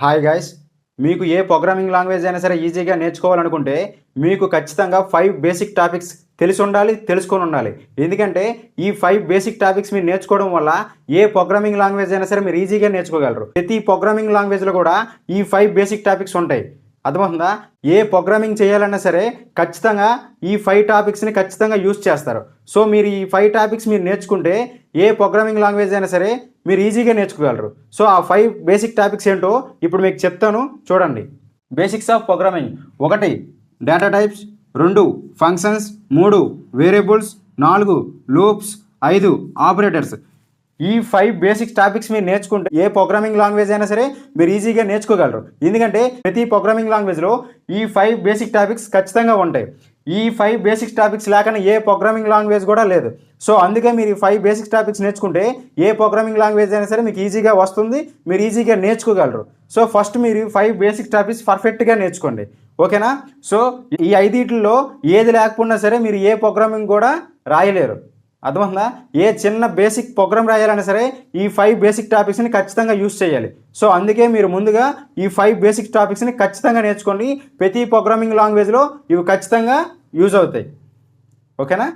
Hi guys, మీకు ఏ programming language అయినా సరే ఈజీగా నేర్చుకోవాలనుకుంటే మీకు ఖచ్చితంగా 5 బేసిక్ టాపిక్స్ తెలిసి ఉండాలి, తెలుసుకొని ఉండాలి. ఎందుకంటే ఈ 5 బేసిక్ టాపిక్స్ మీరు నేర్చుకోవడం వల్ల ఏ ప్రోగ్రామింగ్ లాంగ్వేజ్ అయినా సరే మీరు ఈజీగా నేర్చుకోగలరు. ప్రతి ప్రోగ్రామింగ్ లాంగ్వేజ్లో కూడా ఈ 5 బేసిక్ టాపిక్స్ ఉంటాయి. అర్థమవుతుందా? ఏ ప్రోగ్రామింగ్ చేయాలన్నా సరే ఖచ్చితంగా ఈ 5 టాపిక్స్ని ఖచ్చితంగా యూజ్ చేస్తారు. సో మీరు ఈ 5 టాపిక్స్ మీరు నేర్చుకుంటే ఏ ప్రోగ్రామింగ్ లాంగ్వేజ్ అయినా సరే మీరు ఈజీగా నేర్చుకోగలరు. సో ఆ 5 బేసిక్ టాపిక్స్ ఏంటో ఇప్పుడు మీకు చెప్తాను, చూడండి. Basics of programming: 1 data types, 2 functions, 3 variables, 4 loops, 5 operators. ఈ 5 బేసిక్ టాపిక్స్ మీరు నేర్చుకుంటే ఏ ప్రోగ్రామింగ్ లాంగ్వేజ్ అయినా సరే మీరు ఈజీగా నేర్చుకోగలరు. ఎందుకంటే ప్రతి ప్రోగ్రామింగ్ లాంగ్వేజ్లో ఈ 5 బేసిక్ టాపిక్స్ ఖచ్చితంగా ఉంటాయి. ఈ 5 బేసిక్ టాపిక్స్ లేకుండా ఏ ప్రోగ్రామింగ్ లాంగ్వేజ్ కూడా లేదు. సో అందుకే మీరు ఈ 5 బేసిక్ టాపిక్స్ నేర్చుకుంటే ఏ ప్రోగ్రామింగ్ లాంగ్వేజ్ అయినా సరే మీకు ఈజీగా వస్తుంది, మీరు ఈజీగా నేర్చుకోగలరు. సో ఫస్ట్ మీరు 5 బేసిక్ టాపిక్స్ పర్ఫెక్ట్గా నేర్చుకోండి, ఓకేనా? సో ఈ 5 ఏది లేకపోయినా సరే మీరు ఏ ప్రోగ్రామింగ్ కూడా రాయలేరు. అర్థమవుతుందా? ఏ చిన్న బేసిక్ ప్రోగ్రామ్ రాయాలన్నా సరే ఈ 5 బేసిక్ టాపిక్స్ని ఖచ్చితంగా యూజ్ చేయాలి. సో అందుకే మీరు ముందుగా ఈ 5 బేసిక్ టాపిక్స్ని ఖచ్చితంగా నేర్చుకోండి. ప్రతి ప్రోగ్రామింగ్ లాంగ్వేజ్లో ఇవి ఖచ్చితంగా యూజ్ అవుతాయి, ఓకేనా?